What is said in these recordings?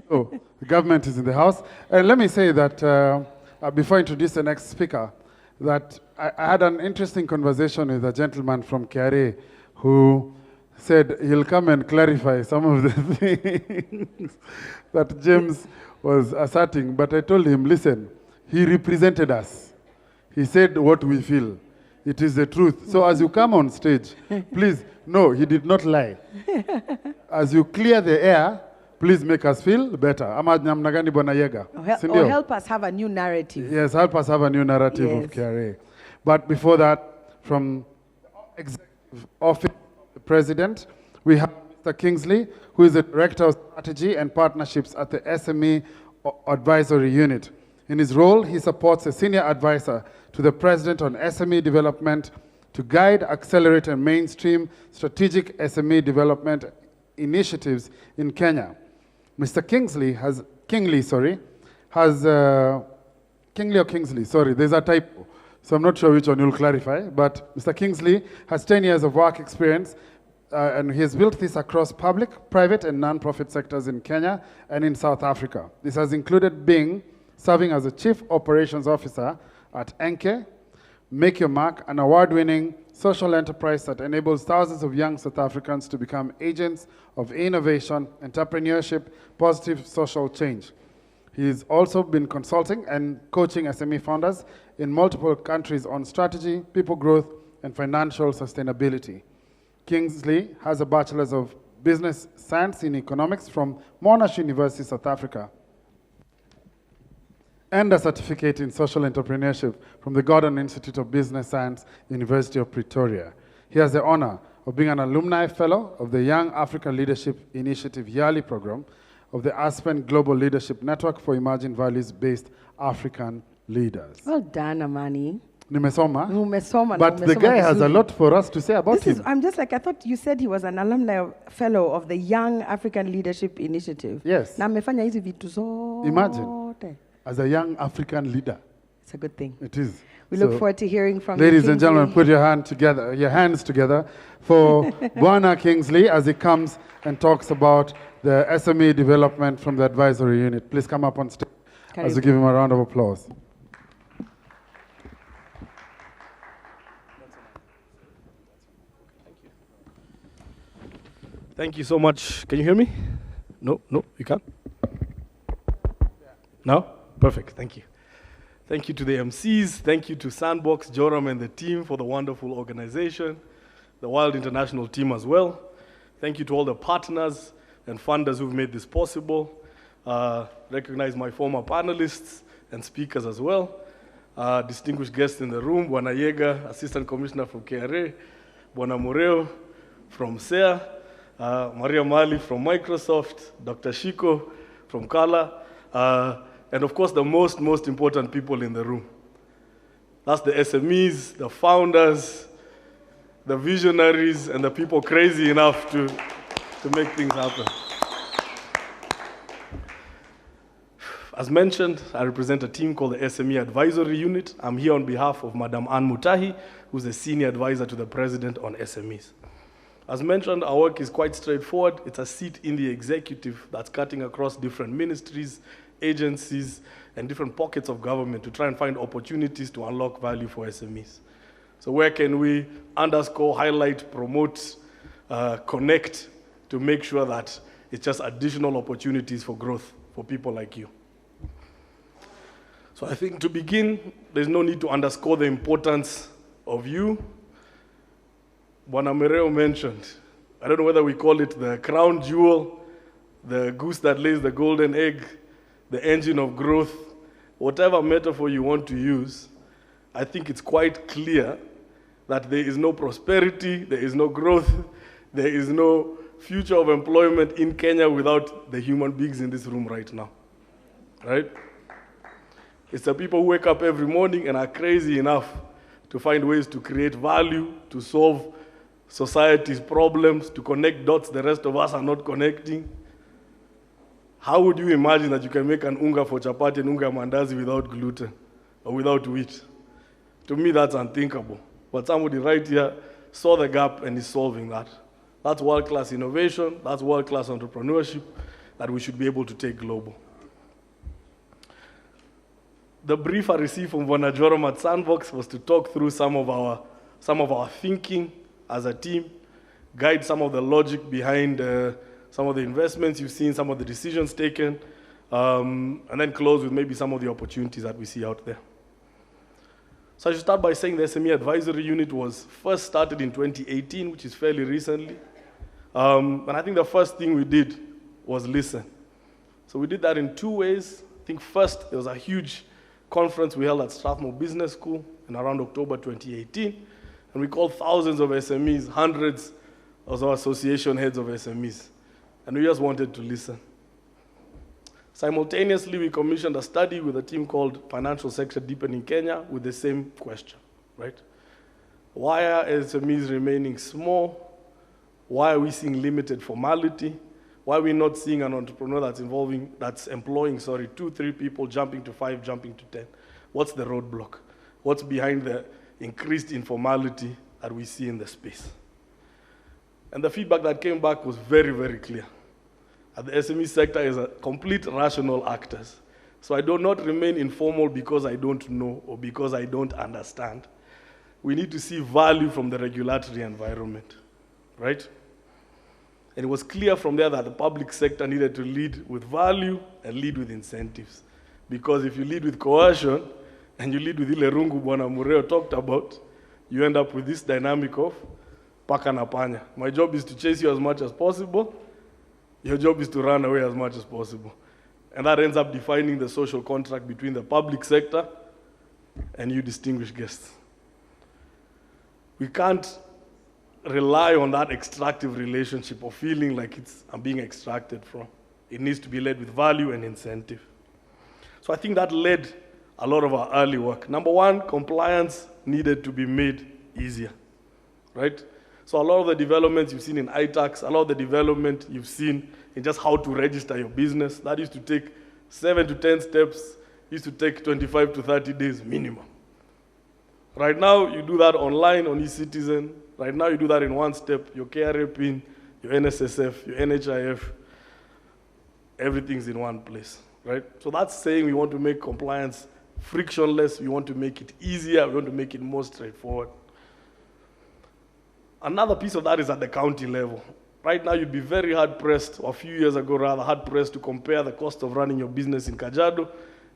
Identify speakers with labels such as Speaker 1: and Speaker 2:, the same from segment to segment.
Speaker 1: So, the government is in the house. And let me say that, before I introduce the next speaker, that I had an interesting conversation with a gentleman from KRA who said he'll come and clarify some of the things that James was asserting. But I told him, listen, he represented us. He said what we feel. It is the truth. So as you come on stage, please, no, he did not lie. As you clear the air, please make us feel better.
Speaker 2: Or help us have a new narrative.
Speaker 1: Yes, help us have a new narrative of KRA. But before that, from the Executive Office of the President, we have Mr. Kingsley, who is the Director of Strategy and Partnerships at the SME Advisory Unit. In his role, he supports a senior advisor to the President on SME development to guide, accelerate, and mainstream strategic SME development initiatives in Kenya. Mr. Kingsley, there's a typo, so I'm not sure which one you'll clarify, but Mr. Kingsley has 10 years of work experience, and he has built this across public, private, and non-profit sectors in Kenya and in South Africa. This has included serving as a Chief Operations Officer at Enke, Make Your Mark, an award-winning social enterprise that enables thousands of young South Africans to become agents of innovation, entrepreneurship, positive social change. He's also been consulting and coaching SME founders in multiple countries on strategy, people growth, and financial sustainability. Kingsley has a Bachelor's of Business Science in Economics from Monash University, South Africa, and a certificate in social entrepreneurship from the Gordon Institute of Business Science, University of Pretoria. He has the honor of being an alumni fellow of the Young African Leadership Initiative yearly program of the Aspen Global Leadership Network for Emerging Values-Based African Leaders.
Speaker 2: Well done, Amani.
Speaker 1: Nimesoma. But the guy has a lot for us to say about him.
Speaker 2: I'm just like, I thought you said he was an alumni fellow of the Young African Leadership Initiative.
Speaker 1: Yes.
Speaker 2: Na amefanya hizi vitu zote.
Speaker 1: Imagine. As a young African leader.
Speaker 2: It's a good thing.
Speaker 1: It is.
Speaker 2: We look forward to hearing from you.
Speaker 1: Ladies and gentlemen, put your hands together for Bwana Kingsley as he comes and talks about the SME development from the advisory unit. Please come up on stage as we give him a round of applause.
Speaker 3: Thank you so much. Can you hear me? No, you can't? No? Perfect, thank you. Thank you to the MCs, thank you to Sandbox, Joram and the team for the wonderful organization, the Wild International team as well. Thank you to all the partners and funders who've made this possible. Recognize my former panelists and speakers as well. Distinguished guests in the room, Bwana Yega, Assistant Commissioner from KRA, Bwana Mureo from SEA, Maria Mali from Microsoft, Dr. Shiko from Kala, and of course the most important people in the room. That's the SMEs, the founders, the visionaries, and the people crazy enough to make things happen. As mentioned, I represent a team called the SME Advisory Unit. I'm here on behalf of Madam Ann Mutahi, who's the Senior Advisor to the President on SMEs. As mentioned, our work is quite straightforward. It's a seat in the executive that's cutting across different ministries, agencies, and different pockets of government to try and find opportunities to unlock value for SMEs. So where can we underscore, highlight, promote, connect to make sure that it's just additional opportunities for growth for people like you? So I think to begin, there's no need to underscore the importance of you. Bwana Mereo mentioned, I don't know whether we call it the crown jewel, the goose that lays the golden egg, the engine of growth, whatever metaphor you want to use. I think it's quite clear that there is no prosperity, there is no growth, there is no future of employment in Kenya without the human beings in this room right now, right? It's the people who wake up every morning and are crazy enough to find ways to create value, to solve society's problems, to connect dots the rest of us are not connecting. How would you imagine that you can make an unga for chapati and unga mandazi without gluten or without wheat? To me, that's unthinkable. But somebody right here saw the gap and is solving that. That's world-class innovation, that's world-class entrepreneurship, that we should be able to take global. The brief I received from Joram at Sandbox was to talk through some of our thinking as a team, guide some of the logic behind some of the investments you've seen, some of the decisions taken, and then close with maybe some of the opportunities that we see out there. So I should start by saying the SME Advisory Unit was first started in 2018, which is fairly recently. And I think the first thing we did was listen. So we did that in two ways. I think first, there was a huge conference we held at Strathmore Business School in around October 2018. And we called thousands of SMEs, hundreds of our association heads of SMEs. And we just wanted to listen. Simultaneously, we commissioned a study with a team called Financial Sector Deepening Kenya with the same question, right? Why are SMEs remaining small? Why are we seeing limited formality? Why are we not seeing an entrepreneur that's employing 2, 3 people, jumping to 5, jumping to 10? What's the roadblock? What's behind the increased informality that we see in the space? And the feedback that came back was very, very clear. The SME sector is a complete rational actors. So I do not remain informal because I don't know or because I don't understand. We need to see value from the regulatory environment, right? And it was clear from there that the public sector needed to lead with value and lead with incentives. Because if you lead with coercion and you lead with ile rungu Bwana Mureo talked about, you end up with this dynamic of paka na panya. My job is to chase you as much as possible. Your job is to run away as much as possible. And that ends up defining the social contract between the public sector and you distinguished guests. We can't rely on that extractive relationship of feeling like I'm being extracted from. It needs to be led with value and incentive. So I think that led a lot of our early work. Number one, compliance needed to be made easier, right? So a lot of the developments you've seen in iTax, a lot of the development you've seen in just how to register your business, that used to take 7 to 10 steps, used to take 25 to 30 days minimum. Right now, you do that online on eCitizen. Right now, you do that in one step, your KRA PIN, your NSSF, your NHIF, everything's in one place, right? So that's saying we want to make compliance frictionless, we want to make it easier, we want to make it more straightforward. Another piece of that is at the county level. Right now, you'd be very hard-pressed, or a few years ago rather, hard-pressed to compare the cost of running your business in Kajiado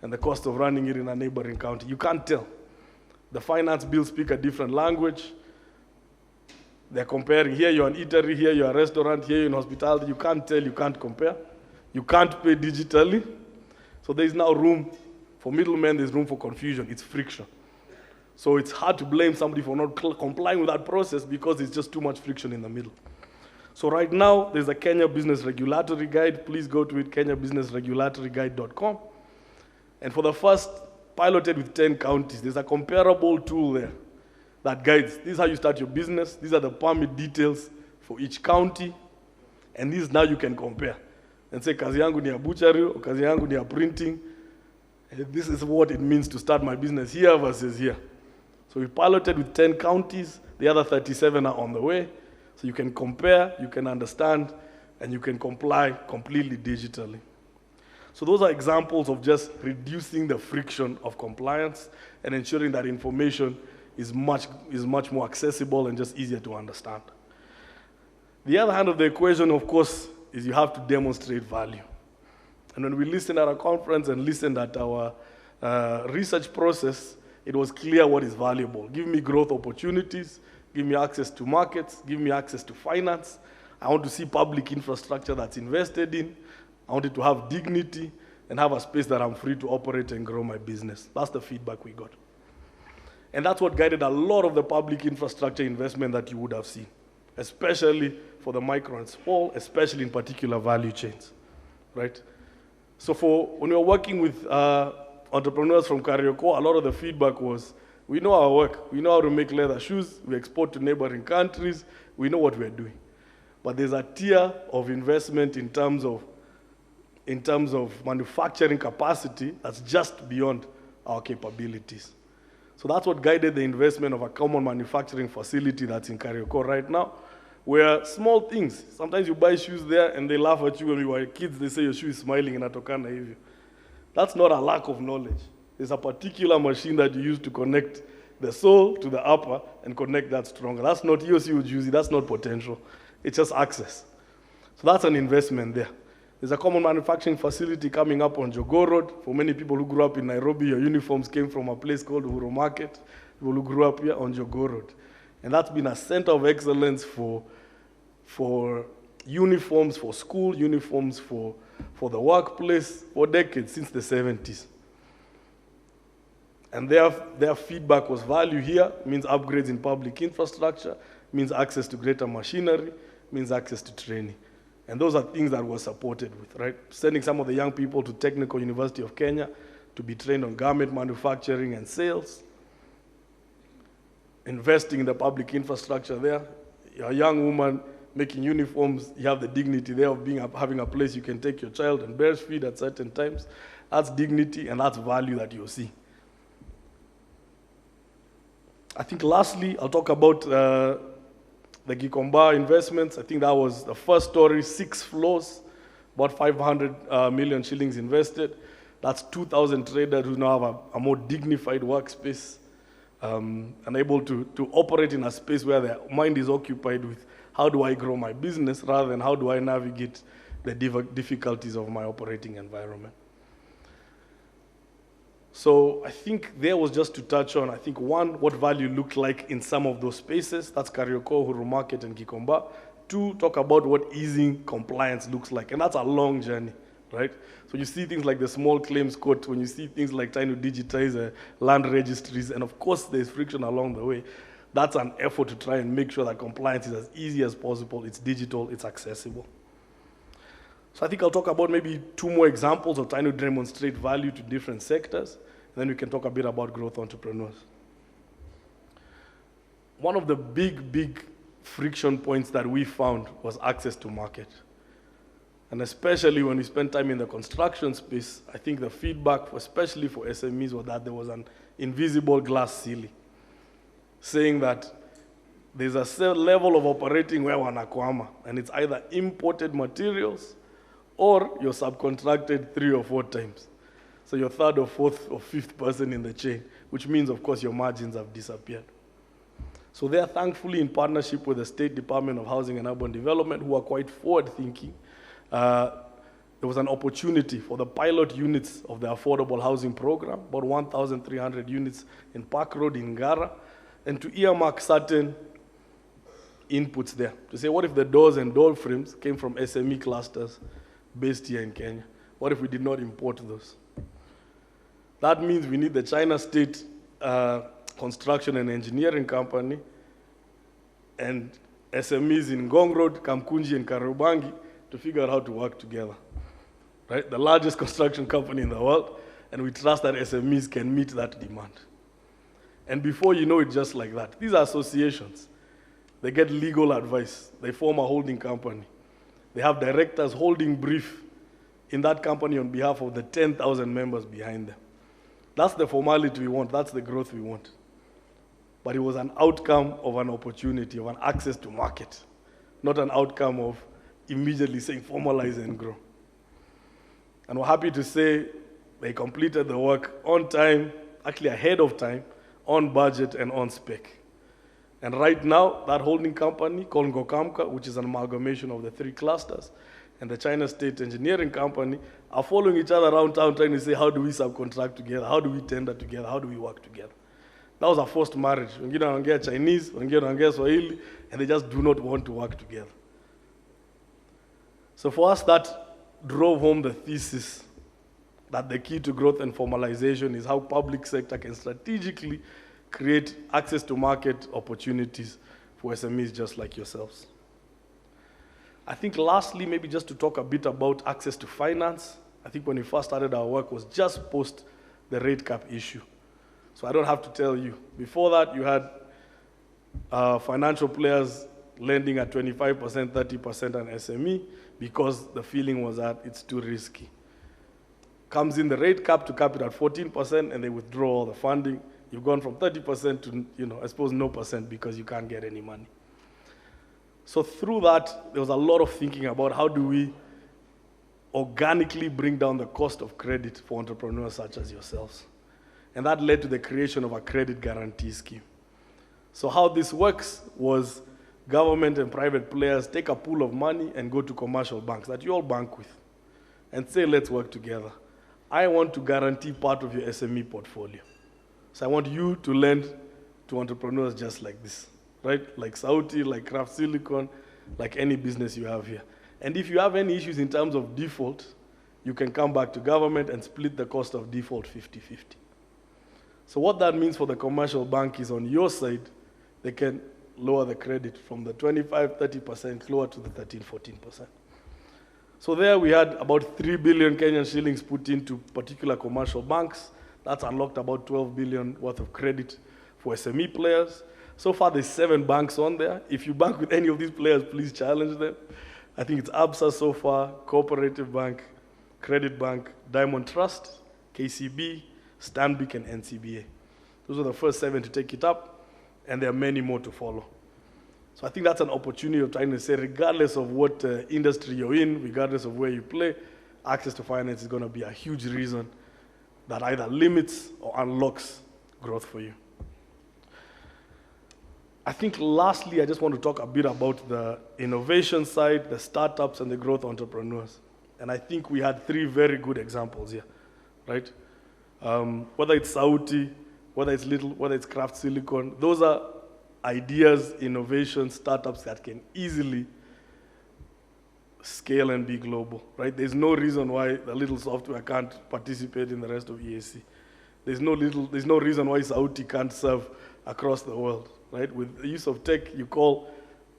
Speaker 3: and the cost of running it in a neighboring county. You can't tell. The finance bills speak a different language. They're comparing, here you're an eatery, here you're a restaurant, here you're in hospitality. You can't tell, you can't compare. You can't pay digitally. So there's now room, for middlemen, there's room for confusion. It's friction. So it's hard to blame somebody for not complying with that process because it's just too much friction in the middle. So right now, there's a Kenya Business Regulatory Guide. Please go to it, kenyabusinessregulatoryguide.com. And for the first, piloted with 10 counties, there's a comparable tool there that guides. This is how you start your business. These are the permit details for each county. And these now you can compare. And say, kazi yangu ni ya butchery, or kazi yangu ni ya printing. And this is what it means to start my business here versus here. So we piloted with 10 counties. The other 37 are on the way. So you can compare, you can understand, and you can comply completely digitally. So those are examples of just reducing the friction of compliance and ensuring that information is much more accessible and just easier to understand. The other hand of the equation, of course, is you have to demonstrate value. And when we listened at our conference and listened at our research process, it was clear what is valuable. Give me growth opportunities, give me access to markets, give me access to finance. I want to see public infrastructure that's invested in. I want it to have dignity and have a space that I'm free to operate and grow my business. That's the feedback we got. And that's what guided a lot of the public infrastructure investment that you would have seen, especially for the micro and small, especially in particular value chains, right? So when we were working with entrepreneurs from Karibu, a lot of the feedback was, we know our work, we know how to make leather shoes, we export to neighboring countries, we know what we're doing. But there's a tier of investment in terms of manufacturing capacity that's just beyond our capabilities. So that's what guided the investment of a common manufacturing facility that's in Karibu right now, where small things, sometimes you buy shoes there and they laugh at you when we were kids, they say your shoe is smiling in Atokana hivyo. That's not a lack of knowledge. There's a particular machine that you use to connect the sole to the upper and connect that stronger. That's not EOC ujuzi, that's not potential. It's just access. So that's an investment there. There's a common manufacturing facility coming up on Jogoo Road. For many people who grew up in Nairobi, your uniforms came from a place called Uhuru Market. People who grew up here on Jogoo Road. And that's been a center of excellence for uniforms, for school uniforms, for the workplace, for decades, since the 70s. And their feedback was value here, means upgrades in public infrastructure, means access to greater machinery, means access to training. And those are things that were supported with, right? Sending some of the young people to Technical University of Kenya to be trained on garment manufacturing and sales. Investing in the public infrastructure there. You're a young woman making uniforms, you have the dignity there of having a place you can take your child and breastfeed at certain times. That's dignity and that's value that you'll see. I think lastly, I'll talk about the Gikomba investments. I think that was the first story, 6 floors, about 500 million shillings invested. That's 2,000 traders who now have a more dignified workspace and able to operate in a space where their mind is occupied with how do I grow my business rather than how do I navigate the difficulties of my operating environment. So I think there was just to touch on, I think one, what value looked like in some of those spaces. That's Karioko, Uhuru Market, and Gikomba. 2, talk about what easing compliance looks like. And that's a long journey, right? So you see things like the small claims court, when you see things like trying to digitize land registries, and of course there's friction along the way. That's an effort to try and make sure that compliance is as easy as possible. It's digital, it's accessible. So I think I'll talk about maybe 2 more examples of trying to demonstrate value to different sectors. Then we can talk a bit about growth entrepreneurs. One of the big friction points that we found was access to market. And especially when we spent time in the construction space, I think the feedback, especially for SMEs, was that there was an invisible glass ceiling, saying that there's a certain level of operating where wanakwama, and it's either imported materials or you're subcontracted 3 or 4 times. So you're 3rd or 4th or 5th person in the chain, which means, of course, your margins have disappeared. So they're thankfully in partnership with the State Department of Housing and Urban Development, who are quite forward-thinking. There was an opportunity for the pilot units of the affordable housing program, about 1,300 units in Park Road in Ngara, and to earmark certain inputs there, to say, what if the doors and door frames came from SME clusters based here in Kenya? What if we did not import those? That means we need the China State Construction and Engineering Company and SMEs in Ngong Road, Kamkunji, and Kariobangi to figure out how to work together. Right? The largest construction company in the world, and we trust that SMEs can meet that demand. And before you know it, just like that. These are associations. They get legal advice. They form a holding company. They have directors holding brief in that company on behalf of the 10,000 members behind them. That's the formality we want. That's the growth we want. But it was an outcome of an opportunity, of an access to market, not an outcome of immediately saying formalize and grow. And we're happy to say they completed the work on time, actually ahead of time, on budget and on spec. And right now, that holding company called GOK, which is an amalgamation of the 3 clusters, and the China State Engineering Company are following each other around town trying to say, how do we subcontract together? How do we tender together? How do we work together? That was a forced marriage. Wengine wanaongea Chinese, wengine wanaongea Swahili, and they just do not want to work together. So for us, that drove home the thesis that the key to growth and formalization is how public sector can strategically create access to market opportunities for SMEs just like yourselves. I think lastly, maybe just to talk a bit about access to finance. I think when we first started our work was just post the rate cap issue. So I don't have to tell you. Before that, you had financial players lending at 25%, 30% on SME because the feeling was that it's too risky. Comes in the rate cap to cap it at 14% and they withdraw all the funding. You've gone from 30% to, I suppose no percent because you can't get any money. So through that, there was a lot of thinking about how do we organically bring down the cost of credit for entrepreneurs such as yourselves. And that led to the creation of a credit guarantee scheme. So how this works was government and private players take a pool of money and go to commercial banks that you all bank with and say, let's work together. I want to guarantee part of your SME portfolio. So I want you to lend to entrepreneurs just like this, right? Like Saudi, like Craft Silicon, like any business you have here. And if you have any issues in terms of default, you can come back to government and split the cost of default 50-50. So what that means for the commercial bank is on your side, they can lower the credit from the 25-30% lower to the 13-14%. So there we had about 3 billion Kenyan shillings put into particular commercial banks. That's unlocked about 12 billion worth of credit for SME players. So far there's 7 banks on there. If you bank with any of these players, please challenge them. I think it's ABSA so far, Cooperative Bank, Credit Bank, Diamond Trust, KCB, Stanbic, and NCBA. Those are the first 7 to take it up, and there are many more to follow. So I think that's an opportunity of trying to say, regardless of what industry you're in, regardless of where you play, access to finance is going to be a huge reason that either limits or unlocks growth for you. I think lastly, I just want to talk a bit about the innovation side, the startups, and the growth entrepreneurs. And I think we had 3 very good examples here, right? Whether it's Saudi, whether it's Little, whether it's Craft Silicon, those are ideas, innovations, startups that can easily scale and be global, right? There's no reason why the Little software can't participate in the rest of EAC. There's no reason why Saudi can't serve across the world, right? With the use of tech, you call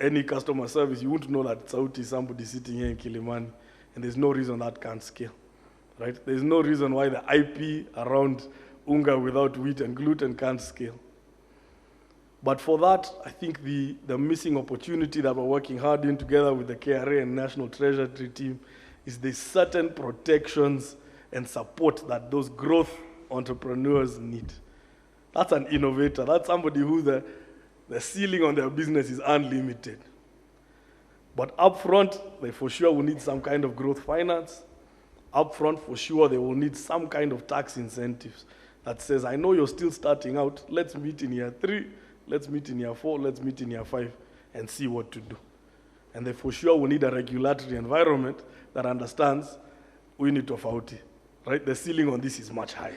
Speaker 3: any customer service, you won't know that Saudi is somebody sitting here in Kilimani, and there's no reason that can't scale, right? There's no reason why the IP around unga without wheat and gluten can't scale. But for that, I think the missing opportunity that we're working hard in together with the KRA and National Treasury team is the certain protections and support that those growth entrepreneurs need. That's an innovator. That's somebody who the ceiling on their business is unlimited. But upfront, they for sure will need some kind of growth finance. Upfront, for sure, they will need some kind of tax incentives that says, I know you're still starting out, let's meet in year 3, let's meet in year 4, let's meet in year 5, and see what to do. And they for sure will need a regulatory environment that understands we need to tofauti, right? The ceiling on this is much higher.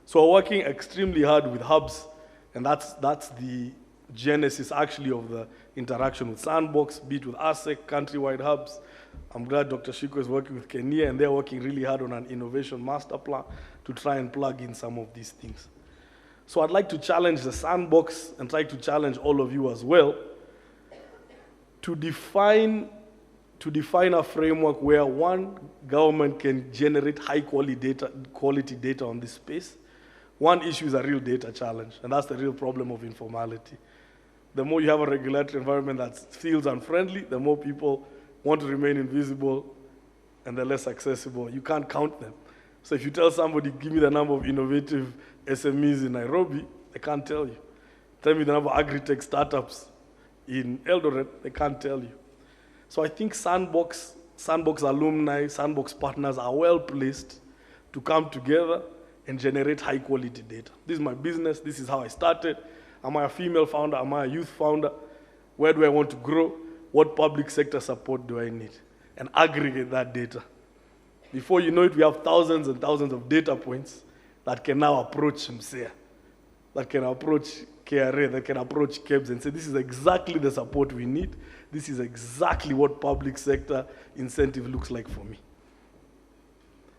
Speaker 3: So we're working extremely hard with hubs, and that's the genesis actually of the interaction with Sandbox, be it with ASEC, countrywide hubs. I'm glad Dr. Shiko is working with Kenya, and they're working really hard on an innovation master plan to try and plug in some of these things. So I'd like to challenge the Sandbox and try to challenge all of you as well to define a framework where one, government can generate high quality data on this space. One issue is a real data challenge, and that's the real problem of informality. The more you have a regulatory environment that feels unfriendly, the more people want to remain invisible and they're less accessible. You can't count them. So if you tell somebody, give me the number of innovative SMEs in Nairobi, they can't tell you. Tell me the number of agri-tech startups in Eldoret, they can't tell you. So I think Sandbox alumni, Sandbox partners are well placed to come together and generate high quality data. This is my business, this is how I started. Am I a female founder? Am I a youth founder? Where do I want to grow? What public sector support do I need? And aggregate that data. Before you know it, we have thousands and thousands of data points that can now approach MSEA, that can approach KRA, that can approach KEBS and say, this is exactly the support we need. This is exactly what public sector incentive looks like for me.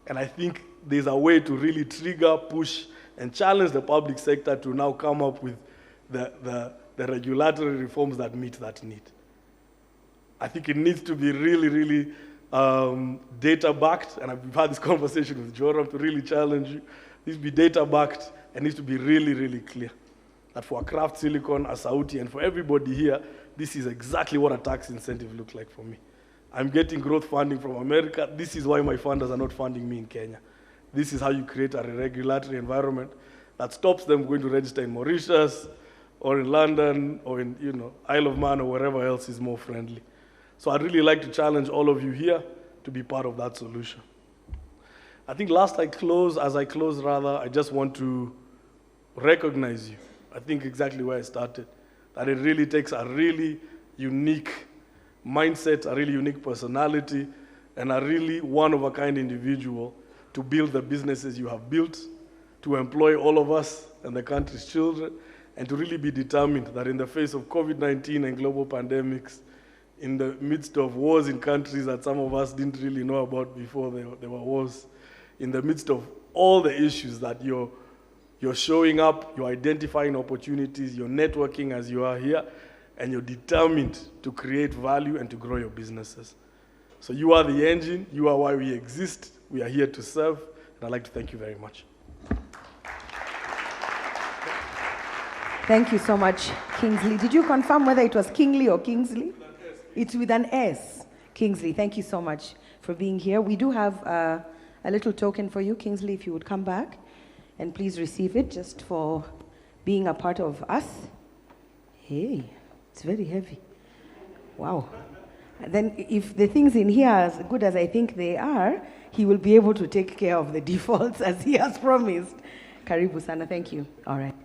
Speaker 3: And I think there's a way to really trigger, push, and challenge the public sector to now come up with the regulatory reforms that meet that need. I think it needs to be really, really data-backed, and I've had this conversation with Joram to really challenge you. It needs to be data-backed and needs to be really, really clear. That for a Craft Silicon, a Saudi, and for everybody here, this is exactly what a tax incentive looks like for me. I'm getting growth funding from America. This is why my funders are not funding me in Kenya. This is how you create a regulatory environment that stops them going to register in Mauritius, or in London, or in Isle of Man, or wherever else is more friendly. So I'd really like to challenge all of you here to be part of that solution. I think as I close, I just want to recognize you. I think exactly where I started, that it really takes a really unique mindset, a really unique personality, and a really one-of-a-kind individual to build the businesses you have built, to employ all of us and the country's children, and to really be determined that in the face of COVID-19 and global pandemics, in the midst of wars in countries that some of us didn't really know about before there were wars, in the midst of all the issues that you're showing up, you're identifying opportunities, you're networking as you are here, and you're determined to create value and to grow your businesses. So you are the engine, you are why we exist, we are here to serve, and I'd like to thank you very much.
Speaker 2: Thank you so much, Kingsley. Did you confirm whether it was Kingsley or Kingsley? It's with an S. Kingsley, thank you so much for being here. We do have a little token for you, Kingsley, if you would come back. And please receive it just for being a part of us. Hey, it's very heavy. Wow. And then if the things in here are as good as I think they are, he will be able to take care of the defaults as he has promised. Karibu sana, thank you. All right.